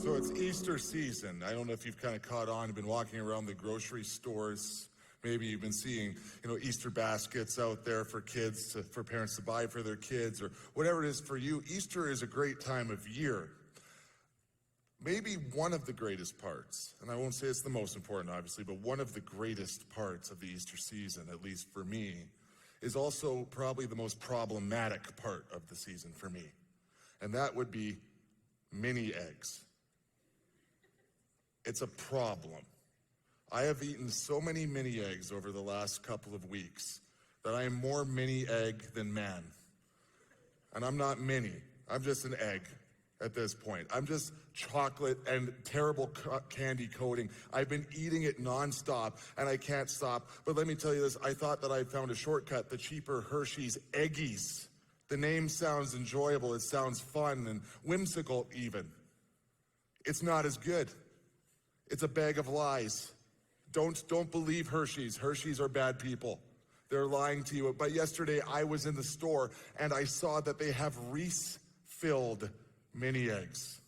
So it's Easter season. I don't know if you've kind of caught on. You've been walking around the grocery stores. Maybe you've been seeing, Easter baskets out there for kids, for parents to buy for their kids, or whatever it is for you. Easter is a great time of year. Maybe one of the greatest parts, and I won't say it's the most important, obviously, but one of the greatest parts of the Easter season, at least for me, is also probably the most problematic part of the season for me. And that would be mini eggs. It's a problem. I have eaten so many mini eggs over the last couple of weeks that I am more mini egg than man. And I'm not mini, I'm just an egg at this point. I'm just chocolate and terrible candy coating. I've been eating it nonstop and I can't stop. But let me tell you this, I thought that I found a shortcut, the cheaper Hershey's Eggies. The name sounds enjoyable, it sounds fun and whimsical even. It's not as good. It's a bag of lies. Don't believe Hershey's. Hershey's are bad people. They're lying to you. But yesterday I was in the store and I saw that they have Reese-filled mini eggs.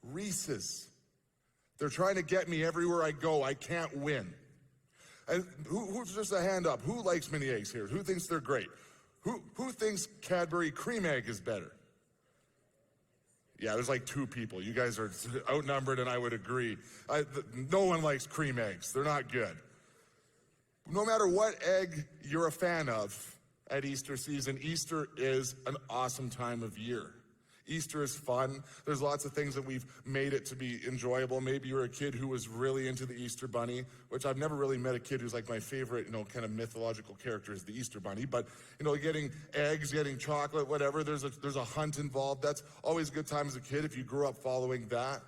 Reese's. They're trying to get me everywhere I go. I can't win. And who's just a hand up? Who likes mini eggs here? Who thinks they're great? Who thinks Cadbury cream egg is better? Yeah, there's like 2 people. You guys are outnumbered, and I would agree. No one likes cream eggs. They're not good. No matter what egg you're a fan of at Easter season, Easter is an awesome time of year. Easter is fun. There's lots of things that we've made it to be enjoyable. Maybe you're a kid who was really into the Easter Bunny, which I've never really met a kid who's like my favorite, kind of mythological character is the Easter Bunny. But, getting eggs, getting chocolate, whatever, there's a hunt involved. That's always a good time as a kid if you grew up following that.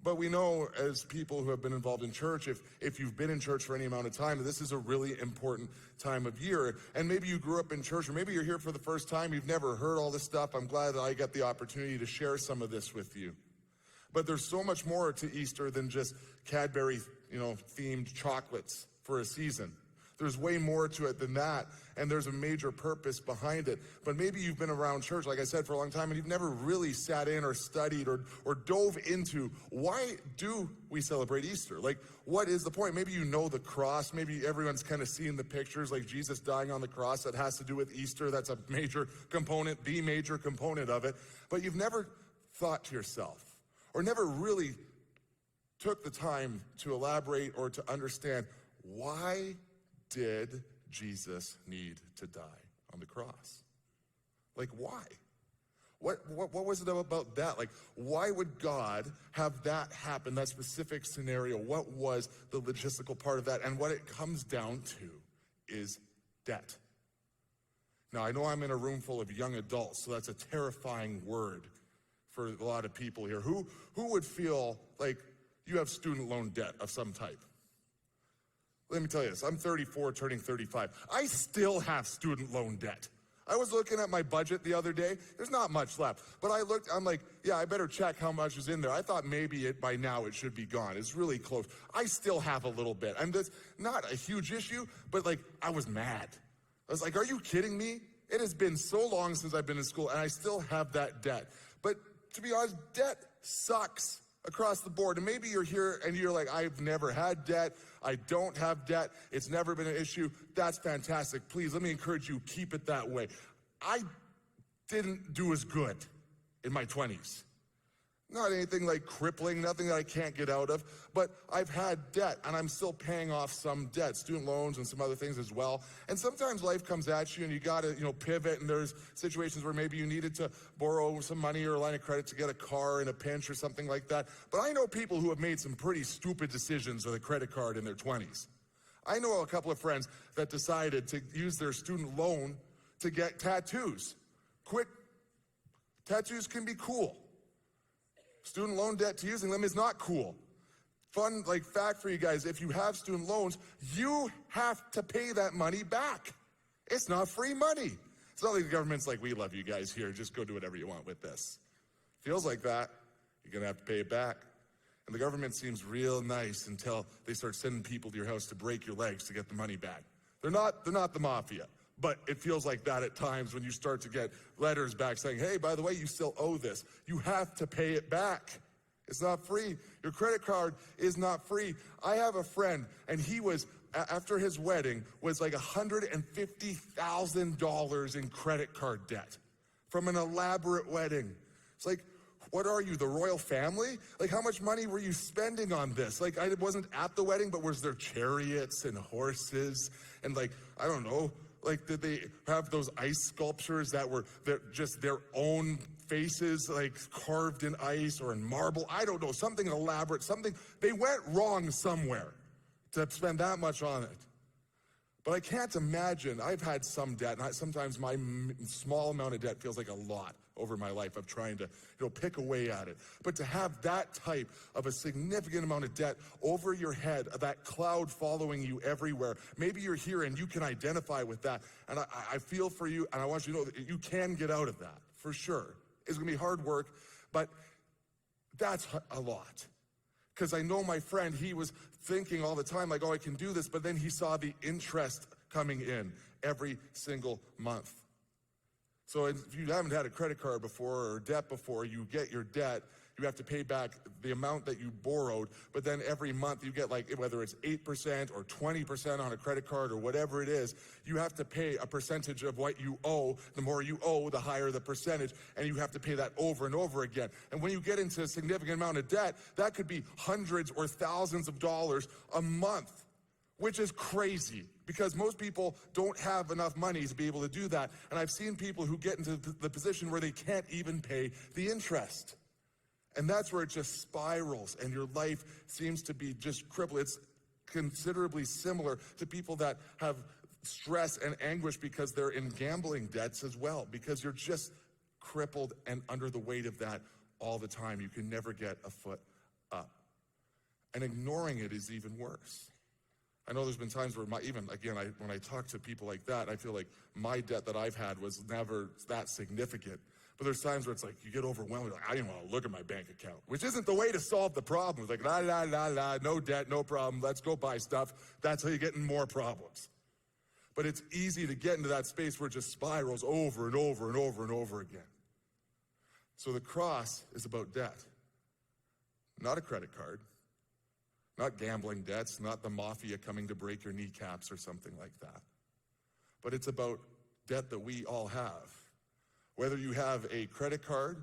But we know as people who have been involved in church, if you've been in church for any amount of time, this is a really important time of year. And maybe you grew up in church, or maybe you're here for the first time, you've never heard all this stuff. I'm glad that I got the opportunity to share some of this with you. But there's so much more to Easter than just Cadbury, themed chocolates for a season. There's way more to it than that, and there's a major purpose behind it. But maybe you've been around church, like I said, for a long time, and you've never really sat in or studied or dove into why do we celebrate Easter? Like, what is the point? Maybe you know the cross. Maybe everyone's kind of seen the pictures, like Jesus dying on the cross. That has to do with Easter. That's a major component, the major component of it. But you've never thought to yourself, or never really took the time to elaborate or to understand, why did Jesus need to die on the cross? Like, why? What was it about that? Like, why would God have that happen, that specific scenario? What was the logistical part of that? And what it comes down to is debt. Now, I know I'm in a room full of young adults, so that's a terrifying word for a lot of people here. Who would feel like you have student loan debt of some type? Let me tell you this, I'm 34, turning 35. I still have student loan debt. I was looking at my budget the other day. There's not much left. But I'm like, yeah, I better check how much is in there. I thought maybe by now it should be gone. It's really close. I still have a little bit. And that's not a huge issue, but I was mad. I was like, are you kidding me? It has been so long since I've been in school, and I still have that debt. But to be honest, debt sucks across the board. And maybe you're here and you're like, I've never had debt. I don't have debt. It's never been an issue. That's fantastic. Please, let me encourage you, keep it that way. I didn't do as good in my 20s. Not anything like crippling, nothing that I can't get out of, but I've had debt and I'm still paying off some debt, student loans and some other things as well. And sometimes life comes at you and you gotta, pivot, and there's situations where maybe you needed to borrow some money or a line of credit to get a car in a pinch or something like that. But I know people who have made some pretty stupid decisions with a credit card in their 20s. I know a couple of friends that decided to use their student loan to get tattoos. Quick, tattoos can be cool. Student loan debt to using them is not cool. Fun, fact for you guys, if you have student loans, you have to pay that money back. It's not free money. It's not like the government's like, we love you guys here, just go do whatever you want with this. Feels like that. You're gonna have to pay it back. And the government seems real nice until they start sending people to your house to break your legs to get the money back. They're not the mafia. But it feels like that at times when you start to get letters back saying, hey, by the way, you still owe this. You have to pay it back. It's not free. Your credit card is not free. I have a friend, and he was, after his wedding, was like $150,000 in credit card debt from an elaborate wedding. It's like, what are you, the royal family? Like, how much money were you spending on this? Like, I wasn't at the wedding, but was there chariots and horses? And like, I don't know, like, did they have those ice sculptures that were just their own faces, like carved in ice or in marble? I don't know, something elaborate, something, they went wrong somewhere to spend that much on it. But I can't imagine, I've had some debt, and sometimes my small amount of debt feels like a lot over my life of trying to, pick away at it. But to have that type of a significant amount of debt over your head, that cloud following you everywhere, maybe you're here and you can identify with that. And I feel for you, and I want you to know that you can get out of that, for sure. It's gonna be hard work, but that's a lot. Because I know my friend, he was thinking all the time, like, oh, I can do this, but then he saw the interest coming in every single month. So if you haven't had a credit card before or debt before, you get your debt, you have to pay back the amount that you borrowed, but then every month you get, like, whether it's 8% or 20% on a credit card or whatever it is, you have to pay a percentage of what you owe. The more you owe, the higher the percentage, and you have to pay that over and over again. And when you get into a significant amount of debt, that could be hundreds or thousands of dollars a month, which is crazy because most people don't have enough money to be able to do that. And I've seen people who get into the position where they can't even pay the interest. And that's where it just spirals and your life seems to be just crippled. It's considerably similar to people that have stress and anguish because they're in gambling debts as well, because you're just crippled and under the weight of that all the time. You can never get a foot up. And ignoring it is even worse. I know there's been times where when I talk to people like that, I feel like my debt that I've had was never that significant. But there's times where it's like, you get overwhelmed, you're like, I didn't want to look at my bank account, which isn't the way to solve the problem. It's like, no debt, no problem, let's go buy stuff. That's how you get in more problems. But it's easy to get into that space where it just spirals over and over and over and over again. So the cross is about debt, not a credit card, not gambling debts, not the mafia coming to break your kneecaps or something like that. But it's about debt that we all have. Whether you have a credit card,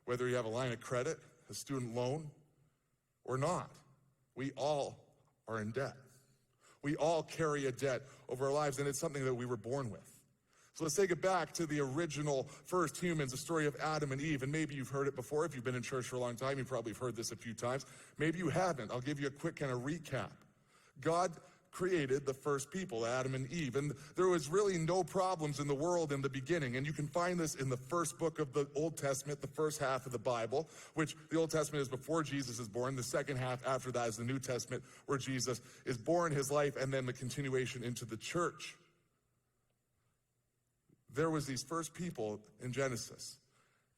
whether you have a line of credit, a student loan, or not, we all are in debt. We all carry a debt over our lives, and it's something that we were born with. So let's take it back to the original first humans, the story of Adam and Eve. And maybe you've heard it before. If you've been in church for a long time, you probably have heard this a few times. Maybe you haven't. I'll give you a quick kind of recap. God created the first people, Adam and Eve. And there was really no problems in the world in the beginning. And you can find this in the first book of the Old Testament, the first half of the Bible, which the Old Testament is before Jesus is born. The second half after that is the New Testament, where Jesus is born, his life, and then the continuation into the church. There was these first people in Genesis,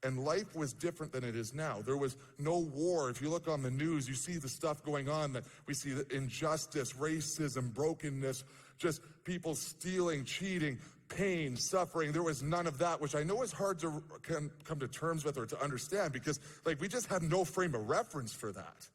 and life was different than it is now. There was no war. If you look on the news, you see the stuff going on, that we see the injustice, racism, brokenness, just people stealing, cheating, pain, suffering. There was none of that, which I know is hard to come to terms with or to understand, because we just have no frame of reference for that.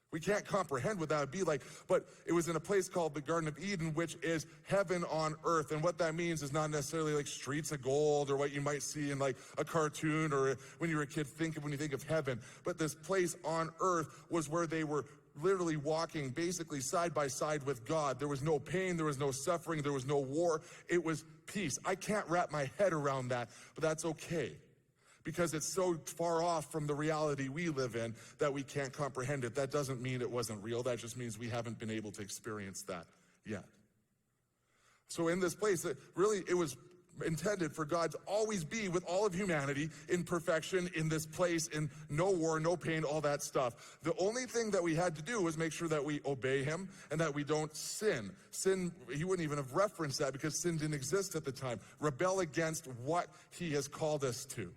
We can't comprehend what that would be like, but it was in a place called the Garden of Eden, which is heaven on earth. And what that means is not necessarily like streets of gold or what you might see in like a cartoon or when you were a kid when you think of heaven. But this place on earth was where they were literally walking basically side by side with God. There was no pain, there was no suffering, there was no war. It was peace. I can't wrap my head around that, but that's okay, because it's so far off from the reality we live in that we can't comprehend it. That doesn't mean it wasn't real. That just means we haven't been able to experience that yet. So in this place, it was intended for God to always be with all of humanity in perfection, in this place, in no war, no pain, all that stuff. The only thing that we had to do was make sure that we obey him and that we don't sin. Sin, he wouldn't even have referenced that because sin didn't exist at the time. Rebel against what he has called us to.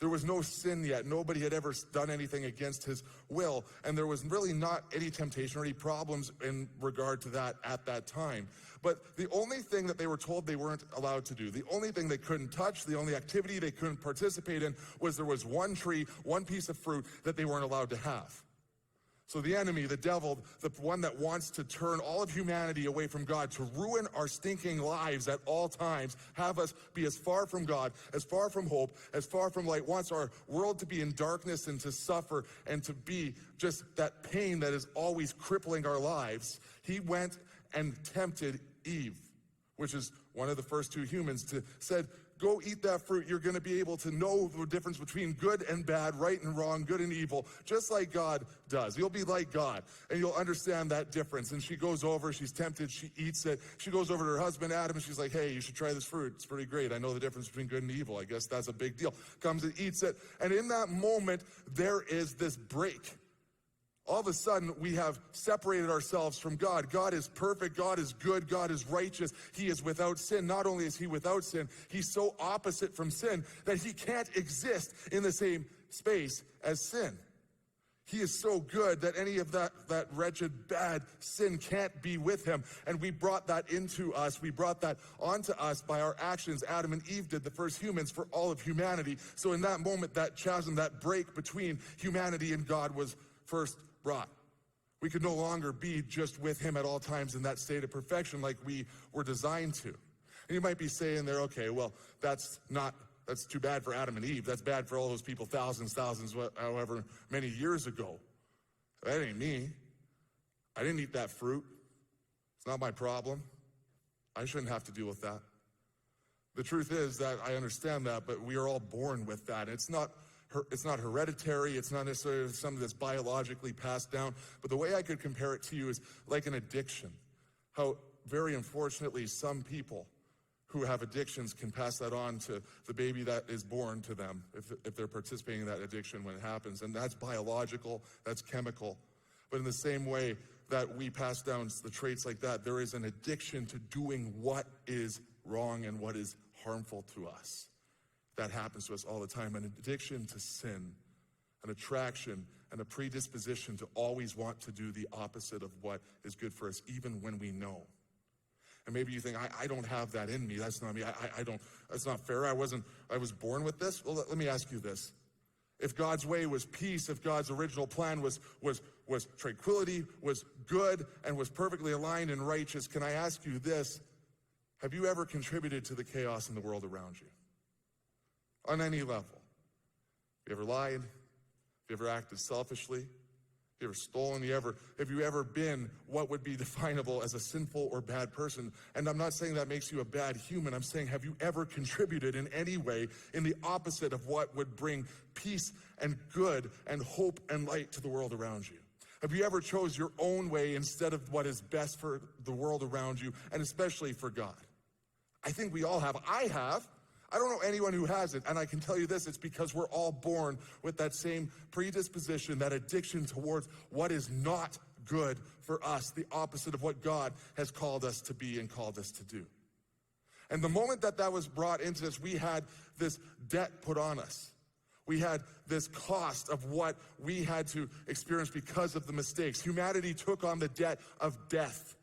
There was no sin yet. Nobody had ever done anything against his will. And there was really not any temptation or any problems in regard to that at that time. But the only thing that they were told they weren't allowed to do, the only thing they couldn't touch, the only activity they couldn't participate in was there was one tree, one piece of fruit that they weren't allowed to have. So the enemy, the devil, the one that wants to turn all of humanity away from God, to ruin our stinking lives at all times, have us be as far from God, as far from hope, as far from light, wants our world to be in darkness and to suffer and to be just that pain that is always crippling our lives. He went and tempted Eve, which is one of the first two humans, said, go eat that fruit. You're going to be able to know the difference between good and bad, right and wrong, good and evil, just like God does. You'll be like God, and you'll understand that difference. And she goes over, she's tempted, she eats it. She goes over to her husband, Adam, and she's like, hey, you should try this fruit. It's pretty great. I know the difference between good and evil. I guess that's a big deal. Comes and eats it. And in that moment, there is this break. All of a sudden, we have separated ourselves from God. God is perfect. God is good. God is righteous. He is without sin. Not only is he without sin, he's so opposite from sin that he can't exist in the same space as sin. He is so good that any of that wretched, bad sin can't be with him. And we brought that into us. We brought that onto us by our actions. Adam and Eve did, the first humans, for all of humanity. So in that moment, that chasm, that break between humanity and God was first brought. We could no longer be just with him at all times in that state of perfection like we were designed to. And you might be saying there, okay, well, that's too bad for Adam and Eve. That's bad for all those people thousands, however many years ago. That ain't me. I didn't eat that fruit. It's not my problem. I shouldn't have to deal with that. The truth is that I understand that, but we are all born with that. It's not hereditary. It's not necessarily something that's biologically passed down. But the way I could compare it to you is like an addiction. How very unfortunately some people who have addictions can pass that on to the baby that is born to them if they're participating in that addiction when it happens. And that's biological, that's chemical. But in the same way that we pass down the traits like that, there is an addiction to doing what is wrong and what is harmful to us. That happens to us all the time. An addiction to sin, an attraction, and a predisposition to always want to do the opposite of what is good for us, even when we know. And maybe you think, I don't have that in me. That's not me. I don't, that's not fair. I was born with this. Well, let me ask you this. If God's way was peace, if God's original plan was tranquility, was good, and was perfectly aligned and righteous, can I ask you this? Have you ever contributed to the chaos in the world around you? On any level. Have you ever lied? Have you ever acted selfishly? Have you ever stolen? Have you ever been what would be definable as a sinful or bad person? And I'm not saying that makes you a bad human. I'm saying, have you ever contributed in any way in the opposite of what would bring peace and good and hope and light to the world around you? Have you ever chose your own way instead of what is best for the world around you, and especially for God? I think we all have. I have. I don't know anyone who hasn't, and I can tell you this, it's because we're all born with that same predisposition, that addiction towards what is not good for us, the opposite of what God has called us to be and called us to do. And the moment that was brought into this, we had this debt put on us. We had this cost of what we had to experience because of the mistakes. Humanity took on the debt of death.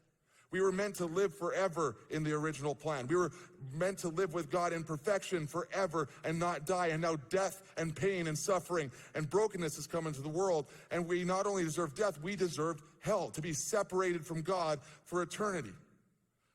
We were meant to live forever in the original plan. We were meant to live with God in perfection forever and not die. And now death and pain and suffering and brokenness has come into the world. And we not only deserve death, we deserve hell, to be separated from God for eternity.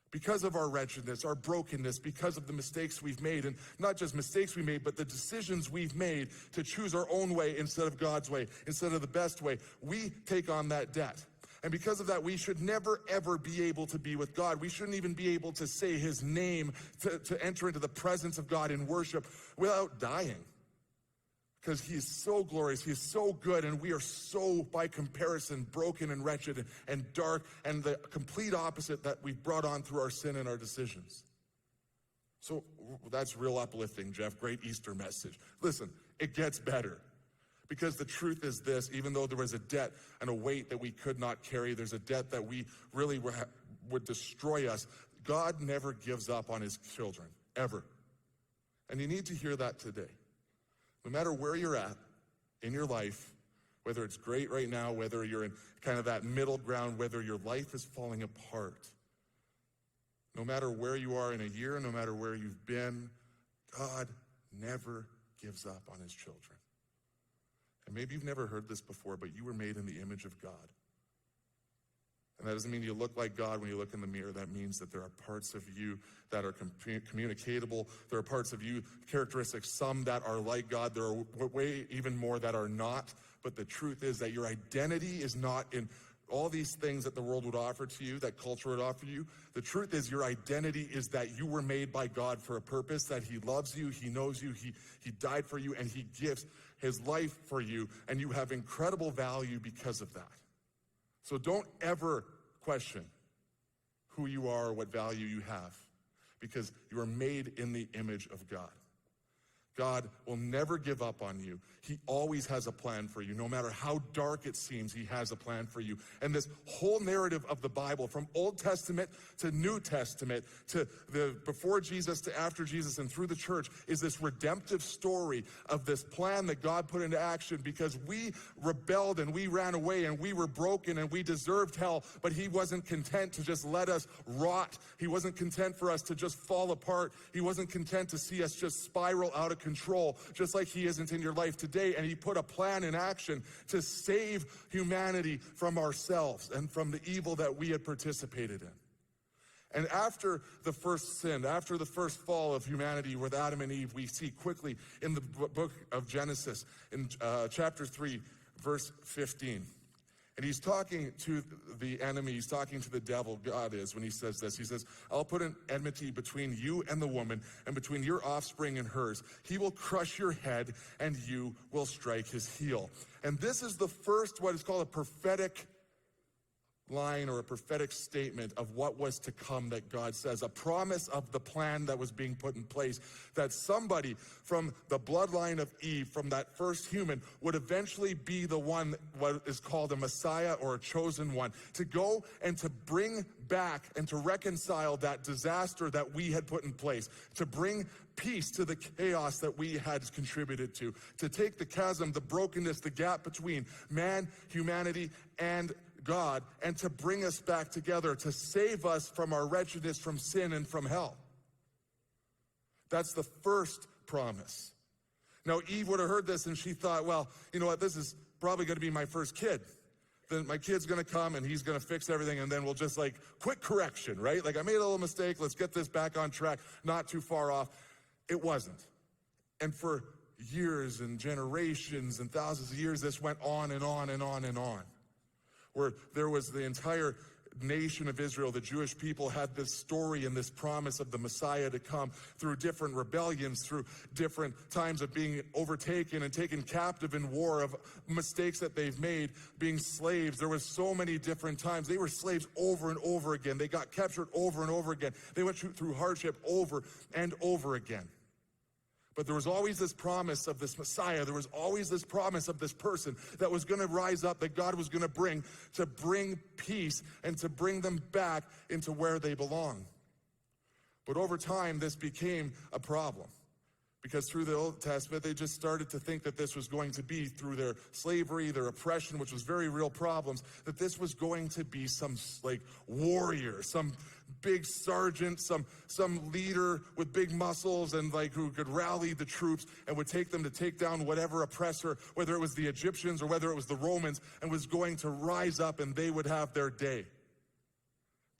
Because of our wretchedness, our brokenness, because of the mistakes we've made, and not just mistakes we made, but the decisions we've made to choose our own way instead of God's way, instead of the best way, we take on that debt. And because of that, we should never, ever be able to be with God. We shouldn't even be able to say his name, to enter into the presence of God in worship without dying. Because he is so glorious, he is so good, and we are so, by comparison, broken and wretched and dark, and the complete opposite that we've brought on through our sin and our decisions. So that's real uplifting, Jeff. Great Easter message. Listen, it gets better. Because the truth is this, even though there was a debt and a weight that we could not carry, there's a debt that we really would destroy us. God never gives up on his children, ever. And you need to hear that today. No matter where you're at in your life, whether it's great right now, whether you're in kind of that middle ground, whether your life is falling apart, no matter where you are in a year, no matter where you've been, God never gives up on his children. And maybe you've never heard this before, but you were made in the image of God. And that doesn't mean you look like God when you look in the mirror. That means that there are parts of you that are communicatable. There are parts of you, characteristics, some that are like God. There are way even more that are not. But the truth is that your identity is not in all these things that the world would offer to you, that culture would offer you. The truth is your identity is that you were made by God for a purpose, that he loves you, he knows you, he died for you, and he gives his life for you, and you have incredible value because of that. So don't ever question who you are or what value you have, because you are made in the image of God. God will never give up on you. He always has a plan for you. No matter how dark it seems, he has a plan for you. And this whole narrative of the Bible, from Old Testament to New Testament, to the before Jesus to after Jesus and through the church, is this redemptive story of this plan that God put into action because we rebelled and we ran away and we were broken and we deserved hell, but he wasn't content to just let us rot. He wasn't content for us to just fall apart. He wasn't content to see us just spiral out of control, just like he isn't in your life today. And he put a plan in action to save humanity from ourselves and from the evil that we had participated in. And after the first sin, after the first fall of humanity with Adam and Eve, we see quickly in the book of Genesis, in chapter 3, verse 15. And he's talking to the enemy, he's talking to the devil, God is, when he says this. He says, I'll put an enmity between you and the woman, and between your offspring and hers. He will crush your head, and you will strike his heel. And this is the first, what is called a prophetic line or a prophetic statement of what was to come that God says, a promise of the plan that was being put in place, that somebody from the bloodline of Eve, from that first human, would eventually be the one, what is called a Messiah or a chosen one, to go and to bring back and to reconcile that disaster that we had put in place, to bring peace to the chaos that we had contributed to take the chasm, the brokenness, the gap between man, humanity, and God, and to bring us back together, to save us from our wretchedness, from sin, and from hell. That's the first promise. Now, Eve would have heard this, and she thought, well, you know what, this is probably going to be my first kid. Then my kid's going to come, and he's going to fix everything, and then we'll just, quick correction, right? I made a little mistake, let's get this back on track, not too far off. It wasn't. And for years and generations and thousands of years, this went on and on and on and on, where there was the entire nation of Israel, the Jewish people, had this story and this promise of the Messiah to come through different rebellions, through different times of being overtaken and taken captive in war, of mistakes that they've made, being slaves. There was so many different times. They were slaves over and over again. They got captured over and over again. They went through hardship over and over again. But there was always this promise of this Messiah. There was always this promise of this person that was going to rise up, that God was going to bring peace and to bring them back into where they belong. But over time, this became a problem. Because through the Old Testament, they just started to think that this was going to be, through their slavery, their oppression, which was very real problems, that this was going to be some warrior, some big sergeant, some leader with big muscles and who could rally the troops and would take them to take down whatever oppressor, whether it was the Egyptians or whether it was the Romans, and was going to rise up and they would have their day.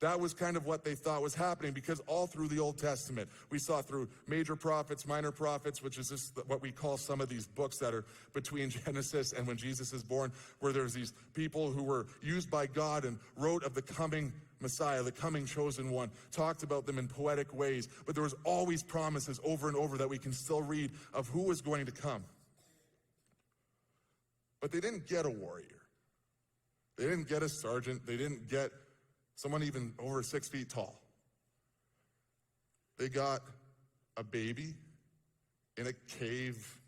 That was kind of what they thought was happening, because all through the Old Testament, we saw through major prophets, minor prophets, which is just what we call some of these books that are between Genesis and when Jesus is born, where there's these people who were used by God and wrote of the coming Messiah, the coming chosen one, talked about them in poetic ways. But there was always promises over and over that we can still read of who was going to come. But they didn't get a warrior. They didn't get a sergeant. They didn't get someone even over 6 feet tall. They got a baby in a cave,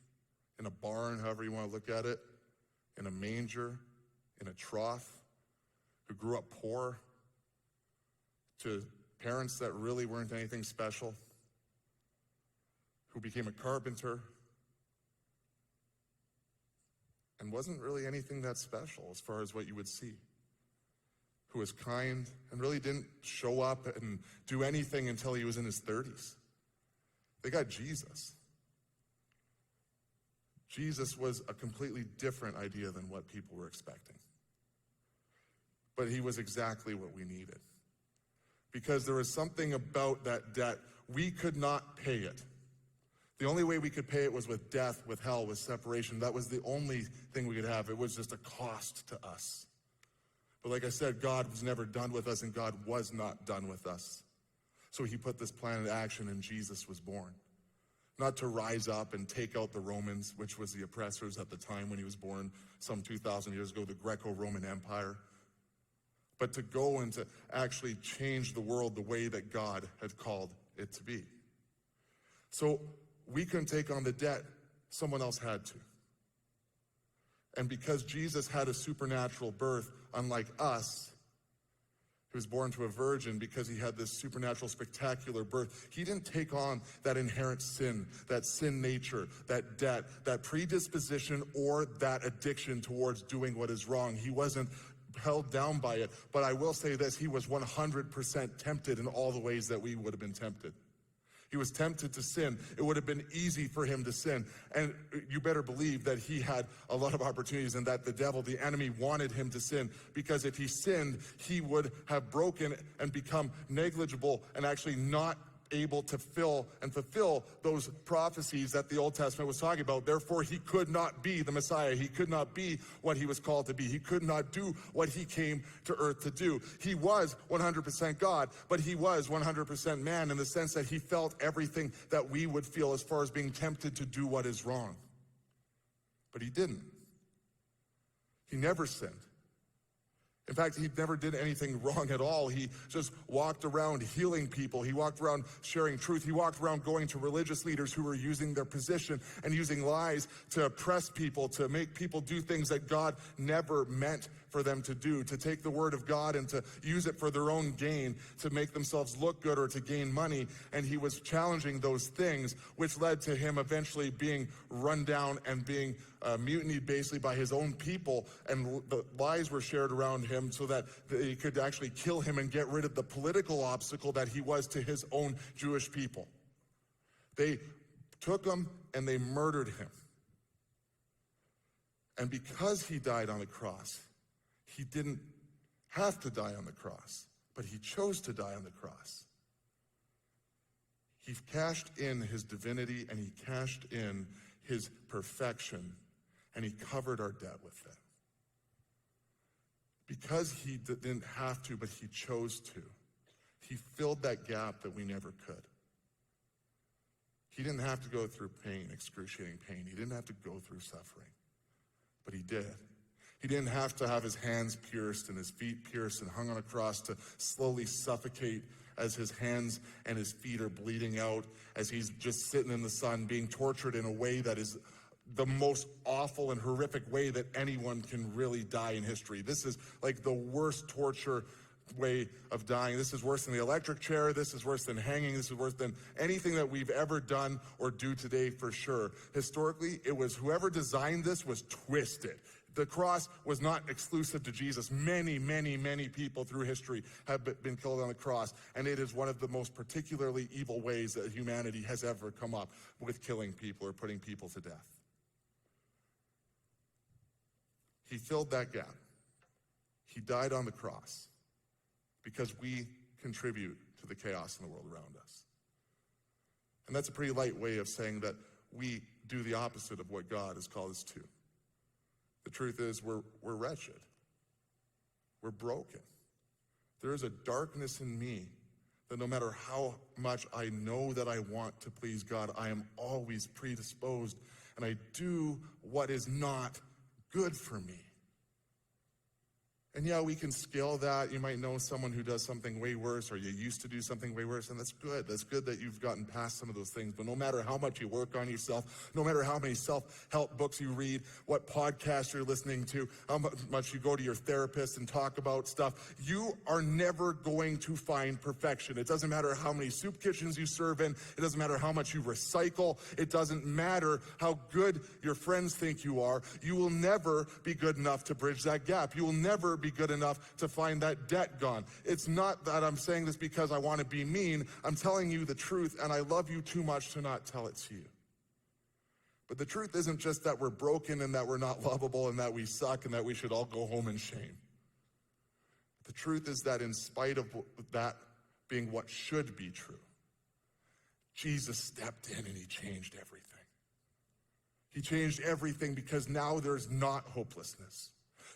in a barn, however you want to look at it, in a manger, in a trough, who grew up poor, to parents that really weren't anything special, who became a carpenter, and wasn't really anything that special as far as what you would see, who was kind and really didn't show up and do anything until he was in his 30s. They got Jesus. Jesus was a completely different idea than what people were expecting. But he was exactly what we needed. Because there was something about that debt, we could not pay it. The only way we could pay it was with death, with hell, with separation. That was the only thing we could have. It was just a cost to us. But like I said, God was never done with us, and God was not done with us. So he put this plan into action, and Jesus was born. Not to rise up and take out the Romans, which was the oppressors at the time when he was born, some 2,000 years ago, the Greco-Roman Empire, but to go and to actually change the world the way that God had called it to be. So we couldn't take on the debt, someone else had to. And because Jesus had a supernatural birth, unlike us, he was born to a virgin, because he had this supernatural, spectacular birth, he didn't take on that inherent sin, that sin nature, that debt, that predisposition, or that addiction towards doing what is wrong. He wasn't held down by it. But I will say this, he was 100% tempted in all the ways that we would have been tempted. He was tempted to sin. It would have been easy for him to sin. And you better believe that he had a lot of opportunities, and that the devil, the enemy, wanted him to sin, because if he sinned, he would have broken and become negligible and actually not able to fulfill those prophecies that the Old Testament was talking about. Therefore, he could not be the Messiah. He could not be what he was called to be. He could not do what he came to earth to do. He was 100% God, but he was 100% man, in the sense that he felt everything that we would feel as far as being tempted to do what is wrong. But he didn't. He never sinned. In fact, he never did anything wrong at all. He just walked around healing people. He walked around sharing truth. He walked around going to religious leaders who were using their position and using lies to oppress people, to make people do things that God never meant for them to do, to take the word of God and to use it for their own gain, to make themselves look good or to gain money. And he was challenging those things, which led to him eventually being run down and being mutinied basically by his own people, and the lies were shared around him so that they could actually kill him and get rid of the political obstacle that he was to his own Jewish people. They took him and they murdered him. And because he died on the cross, he didn't have to die on the cross, but he chose to die on the cross. He cashed in his divinity, and he cashed in his perfection, and he covered our debt with it. Because he didn't have to, but he chose to, he filled that gap that we never could. He didn't have to go through pain, excruciating pain. He didn't have to go through suffering, but he did. He didn't have to have his hands pierced and his feet pierced and hung on a cross to slowly suffocate as his hands and his feet are bleeding out, as he's just sitting in the sun being tortured in a way that is the most awful and horrific way that anyone can really die in history. This is like the worst torture way of dying. This is worse than the electric chair. This is worse than hanging. This is worse than anything that we've ever done or do today, for sure. Historically, it was whoever designed this was twisted. The cross was not exclusive to Jesus. Many, many, many people through history have been killed on the cross, and it is one of the most particularly evil ways that humanity has ever come up with killing people or putting people to death. He filled that gap. He died on the cross because we contribute to the chaos in the world around us. And that's a pretty light way of saying that we do the opposite of what God has called us to. The truth is, we're wretched. We're broken. There is a darkness in me that no matter how much I know that I want to please God, I am always predisposed, and I do what is not good for me. And yeah, we can scale that. You might know someone who does something way worse, or you used to do something way worse, and that's good. That's good that you've gotten past some of those things. But no matter how much you work on yourself, no matter how many self-help books you read, what podcasts you're listening to, how much you go to your therapist and talk about stuff, you are never going to find perfection. It doesn't matter how many soup kitchens you serve in. It doesn't matter how much you recycle. It doesn't matter how good your friends think you are. You will never be good enough to bridge that gap. You will never be good enough to find that debt gone. It's not that I'm saying this because I want to be mean. I'm telling you the truth, and I love you too much to not tell it to you. But the truth isn't just that we're broken and that we're not lovable and that we suck and that we should all go home in shame. The truth is that in spite of that being what should be true, Jesus stepped in and he changed everything. He changed everything because now there's not hopelessness.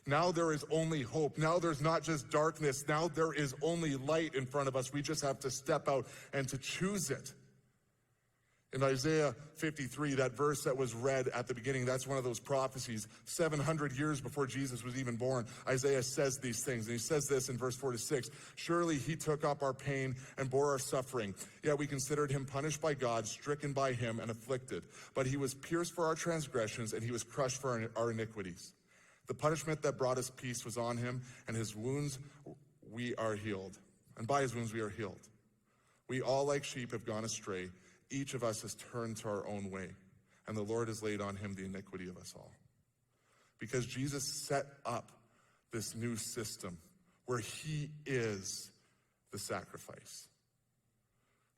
Now there is only hope. Now there's not just darkness. Now there is only light in front of us. We just have to step out and to choose it. In Isaiah 53, that verse that was read at the beginning, that's one of those prophecies. 700 years before Jesus was even born, Isaiah says these things. And he says this in verse 4 to 6. Surely he took up our pain and bore our suffering. Yet we considered him punished by God, stricken by him, and afflicted. But he was pierced for our transgressions, and he was crushed for our iniquities. The punishment that brought us peace was on him, and his wounds we are healed. And by his wounds we are healed. We all like sheep have gone astray. Each of us has turned to our own way, and the Lord has laid on him the iniquity of us all. Because Jesus set up this new system where he is the sacrifice,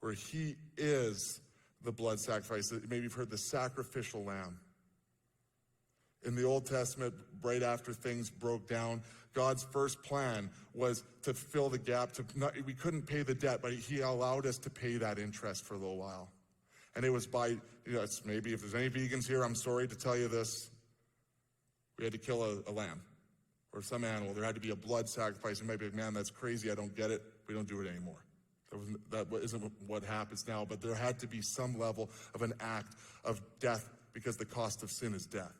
where he is the blood sacrifice. Maybe you've heard the sacrificial lamb. In the Old Testament, right after things broke down, God's first plan was to fill the gap. We couldn't pay the debt, but he allowed us to pay that interest for a little while. And it was by, it's maybe if there's any vegans here, I'm sorry to tell you this, we had to kill a lamb or some animal. There had to be a blood sacrifice. You might be like, man, that's crazy. I don't get it. We don't do it anymore. That isn't what happens now, but there had to be some level of an act of death because the cost of sin is death.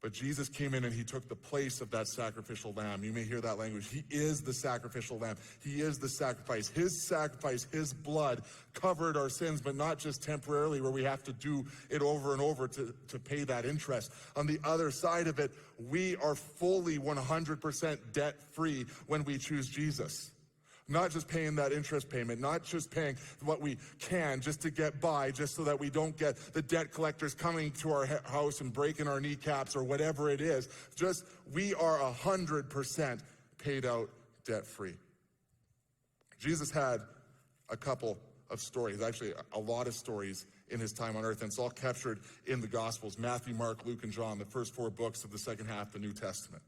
But Jesus came in and he took the place of that sacrificial lamb. You may hear that language. He is the sacrificial lamb. He is the sacrifice. His blood covered our sins, but not just temporarily where we have to do it over and over to pay that interest. On the other side of it, we are fully 100% debt-free when we choose Jesus. Not just paying that interest payment, not just paying what we can just to get by, just so that we don't get the debt collectors coming to our house and breaking our kneecaps or whatever it is. Just, we are 100% paid out debt-free. Jesus had a couple of stories, actually a lot of stories in his time on earth, and it's all captured in the Gospels, Matthew, Mark, Luke, and John, the first 4 books of the second half of the New Testament.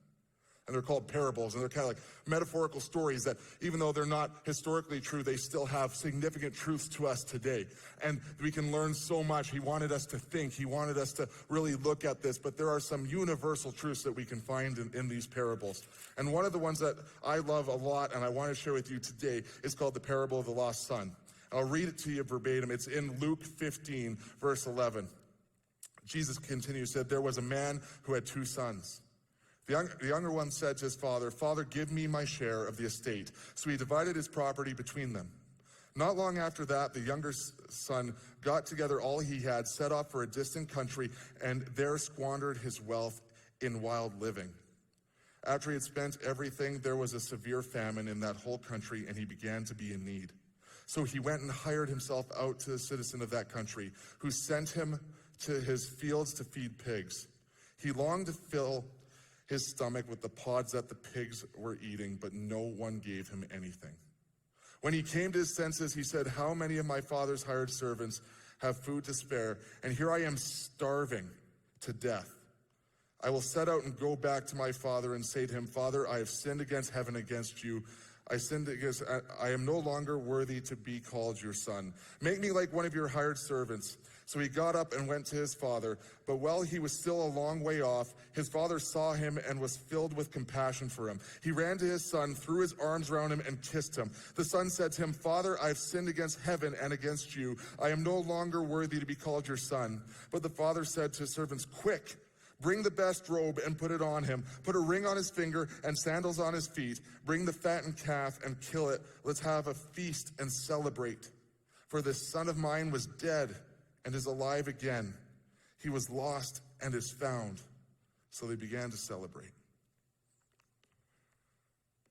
And they're called parables, and they're kind of like metaphorical stories that even though they're not historically true, they still have significant truths to us today. And we can learn so much. He wanted us to think. He wanted us to really look at this, but there are some universal truths that we can find in these parables. And one of the ones that I love a lot and I want to share with you today is called the parable of the lost son. I'll read it to you verbatim. It's in Luke 15, verse 11. Jesus continues, said, there was a man who had 2 sons. The younger one said to his father, Father, give me my share of the estate. So he divided his property between them. Not long after that, the younger son got together all he had, set off for a distant country, and there squandered his wealth in wild living. After he had spent everything, there was a severe famine in that whole country, and he began to be in need. So he went and hired himself out to a citizen of that country, who sent him to his fields to feed pigs. He longed to fill his stomach with the pods that the pigs were eating, but no one gave him anything. When he came to his senses, he said, how many of my father's hired servants have food to spare, and here I am starving to death. I will set out and go back to my father and say to him, Father, I have sinned against heaven, against you. I am no longer worthy to be called your son. Make me like one of your hired servants. So he got up and went to his father. But while he was still a long way off, his father saw him and was filled with compassion for him. He ran to his son, threw his arms around him, and kissed him. The son said to him, Father, I have sinned against heaven and against you. I am no longer worthy to be called your son. But the father said to his servants, Quick, Bring the best robe and put it on him. Put a ring on his finger and sandals on his feet. Bring the fattened calf and kill it. Let's have a feast and celebrate. For this son of mine was dead and is alive again. He was lost and is found." So they began to celebrate.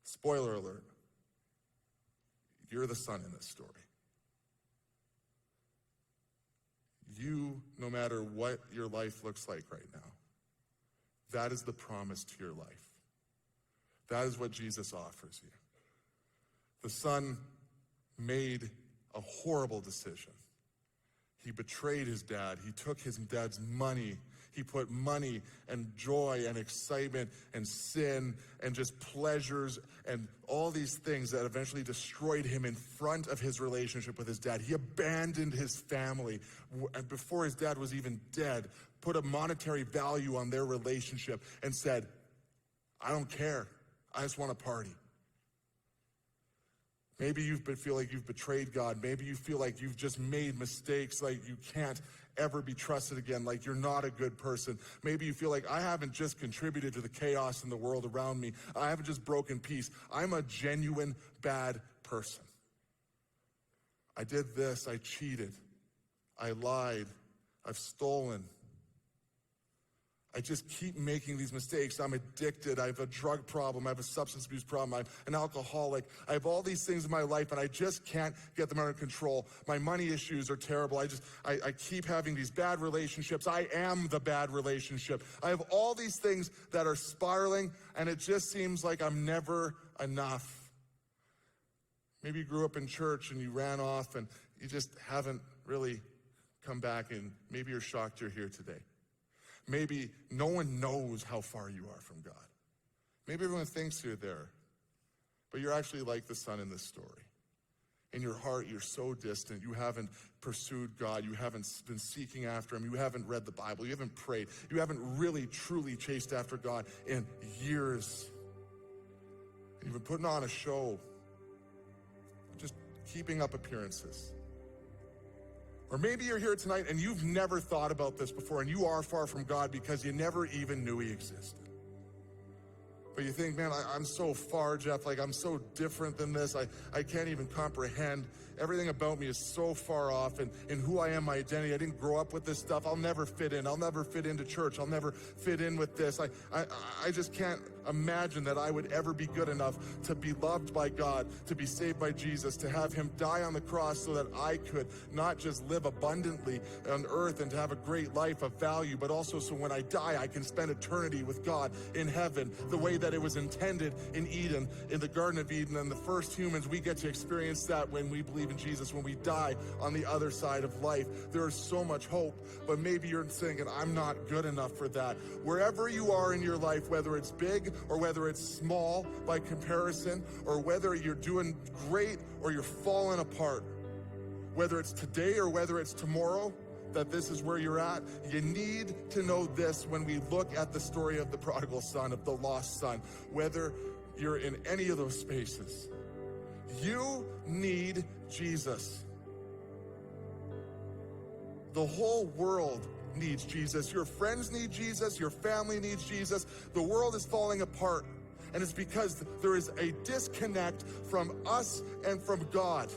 Spoiler alert. You're the son in this story. You, no matter what your life looks like right now, that is the promise to your life. That is what Jesus offers you. The son made a horrible decision. He betrayed his dad. He took his dad's money. He put money and joy and excitement and sin and just pleasures and all these things that eventually destroyed him in front of his relationship with his dad. He abandoned his family before his dad was even dead, put a monetary value on their relationship and said, "I don't care. I just want to party." Maybe you feel like you've betrayed God. Maybe you feel like you've just made mistakes, like you can't ever be trusted again, like you're not a good person. Maybe you feel like I haven't just contributed to the chaos in the world around me. I haven't just broken peace. I'm a genuine bad person. I did this, I cheated, I lied, I've stolen. I just keep making these mistakes. I'm addicted. I have a drug problem. I have a substance abuse problem. I'm an alcoholic. I have all these things in my life, and I just can't get them under control. My money issues are terrible. I keep having these bad relationships. I am the bad relationship. I have all these things that are spiraling, and it just seems like I'm never enough. Maybe you grew up in church, and you ran off, and you just haven't really come back, and maybe you're shocked you're here today. Maybe no one knows how far you are from God. Maybe everyone thinks you're there, but you're actually like the son in this story. In your heart, you're so distant. You haven't pursued God. You haven't been seeking after him. You haven't read the Bible. You haven't prayed. You haven't really, truly chased after God in years. You've been putting on a show, just keeping up appearances. Or maybe you're here tonight and you've never thought about this before and you are far from God because you never even knew he existed. But you think, man, I'm so far, Jeff, like I'm so different than this. I can't even comprehend. Everything about me is so far off and in who I am, my identity. I didn't grow up with this stuff. I'll never fit in. I'll never fit into church. I'll never fit in with this. I just can't imagine that I would ever be good enough to be loved by God, to be saved by Jesus, to have him die on the cross so that I could not just live abundantly on earth and to have a great life of value, but also so when I die, I can spend eternity with God in heaven the way that it was intended in Eden, in the Garden of Eden. And the first humans, we get to experience that when we believe in Jesus, when we die on the other side of life. There is so much hope, but maybe you're thinking, I'm not good enough for that. Wherever you are in your life, whether it's big or whether it's small by comparison, or whether you're doing great or you're falling apart, whether it's today or whether it's tomorrow, that this is where you're at, you need to know this when we look at the story of the prodigal son, of the lost son. Whether you're in any of those spaces, you need Jesus. The whole world needs Jesus. Your friends need Jesus. Your family needs Jesus. The world is falling apart, and it's because there is a disconnect from us and from God.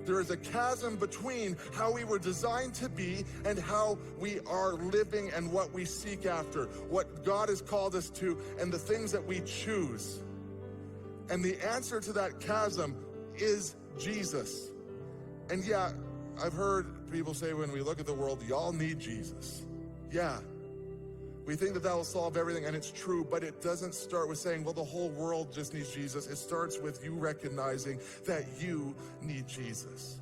There is a chasm between how we were designed to be and how we are living and what we seek after, what God has called us to, and the things that we choose. And the answer to that chasm is Jesus. And yeah, I've heard people say when we look at the world, y'all need Jesus. Yeah. We think that will solve everything, and it's true, but it doesn't start with saying, well, the whole world just needs Jesus. It starts with you recognizing that you need Jesus.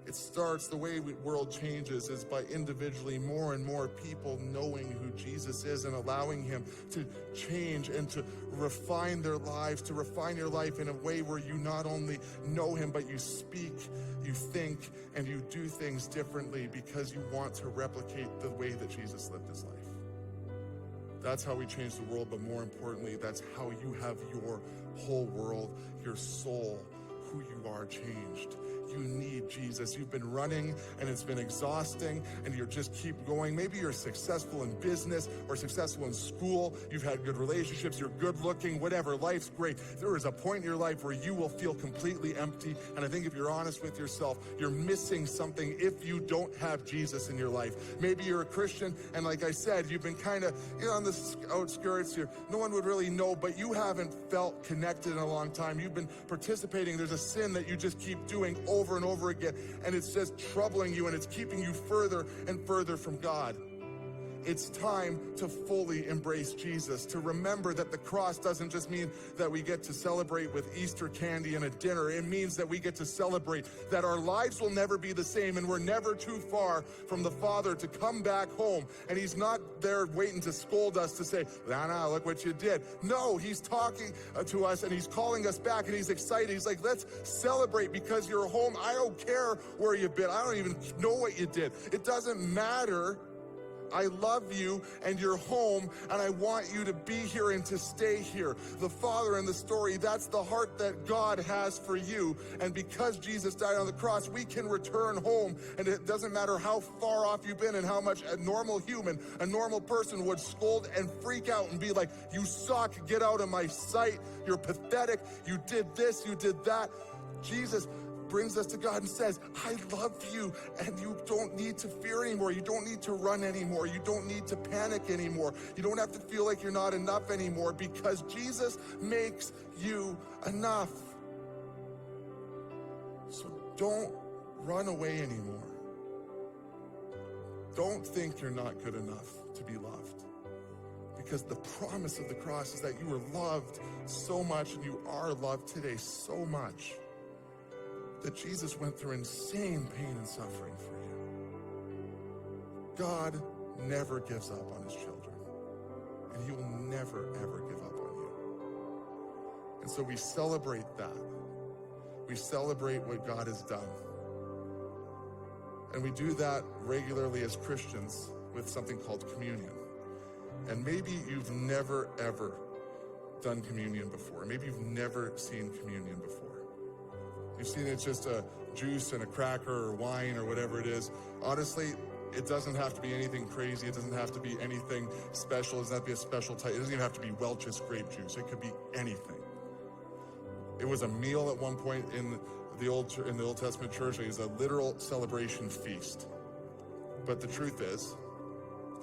It starts, the way the world changes is by individually more and more people knowing who Jesus is and allowing him to change and to refine their lives, to refine your life in a way where you not only know him, but you speak, you think, and you do things differently because you want to replicate the way that Jesus lived his life. That's how we change the world, but more importantly, that's how you have your whole world, your soul, who you are changed. you need Jesus. You've been running and it's been exhausting and you just keep going. Maybe you're successful in business or successful in school. You've had good relationships, you're good looking, whatever, life's great. There is a point in your life where you will feel completely empty. And I think if you're honest with yourself, you're missing something if you don't have Jesus in your life. Maybe you're a Christian and like I said, you've been kind of, on the outskirts here. No one would really know, but you haven't felt connected in a long time. You've been participating. There's a sin that you just keep doing over and over again, and it's just troubling you, and it's keeping you further and further from God. It's time to fully embrace Jesus, to remember that the cross doesn't just mean that we get to celebrate with Easter candy and a dinner. It means that we get to celebrate that our lives will never be the same, and we're never too far from the Father to come back home. And he's not there waiting to scold us to say, nah, look what you did. No, he's talking to us, and he's calling us back, and he's excited. He's like, let's celebrate because you're home. I don't care where you've been. I don't even know what you did. It doesn't matter. I love you and you're home, and I want you to be here and to stay here. The Father in the story, that's the heart that God has for you. And because Jesus died on the cross, we can return home. And it doesn't matter how far off you've been and how much a normal human, a normal person would scold and freak out and be like, you suck, get out of my sight, you're pathetic, you did this, you did that. Jesus brings us to God and says, I love you, and you don't need to fear anymore. You don't need to run anymore. You don't need to panic anymore. You don't have to feel like you're not enough anymore, because Jesus makes you enough. So don't run away anymore. Don't think you're not good enough to be loved, because the promise of the cross is that you were loved so much, and you are loved today so much, that Jesus went through insane pain and suffering for you. God never gives up on his children, and he will never, ever give up on you. And so we celebrate that. We celebrate what God has done. And we do that regularly as Christians with something called communion. And maybe you've never, ever done communion before. Maybe you've never seen communion before. You've seen it's just a juice and a cracker or wine or whatever it is. Honestly, it doesn't have to be anything crazy. It doesn't have to be anything special. It doesn't have to be a special type. It doesn't even have to be Welch's grape juice. It could be anything. It was a meal at one point in the Old Testament church. It was a literal celebration feast. But the truth is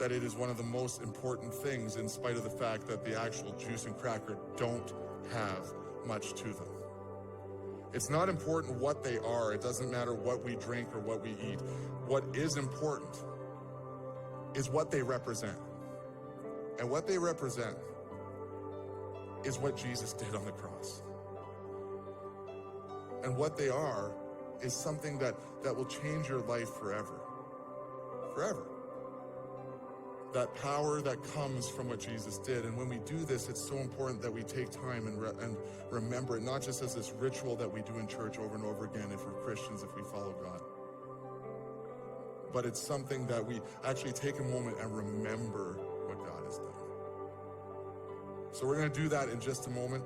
that it is one of the most important things, in spite of the fact that the actual juice and cracker don't have much to them. It's not important what they are. It doesn't matter what we drink or what we eat. What is important is what they represent. And what they represent is what Jesus did on the cross. And what they are is something that will change your life forever. Forever. That power that comes from what Jesus did. And when we do this, it's so important that we take time and remember it, not just as this ritual that we do in church over and over again if we're Christians, if we follow God. But it's something that we actually take a moment and remember what God has done. So we're going to do that in just a moment.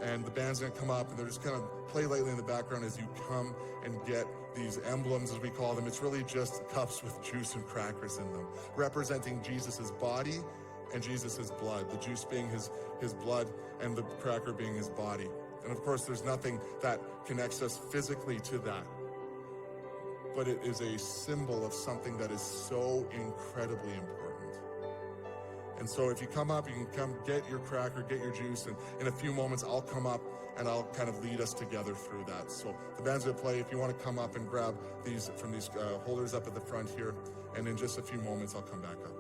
And the band's going to come up, and they're just going to play lightly in the background as you come and get these emblems, as we call them. It's really just cups with juice and crackers in them, representing Jesus' body and Jesus' blood, the juice being his blood and the cracker being his body. And of course, there's nothing that connects us physically to that, but it is a symbol of something that is so incredibly important. And so if you come up, you can come get your cracker, get your juice, and in a few moments I'll come up and I'll kind of lead us together through that. So the band's going to play. If you want to come up and grab these from these holders up at the front here, and in just a few moments I'll come back up.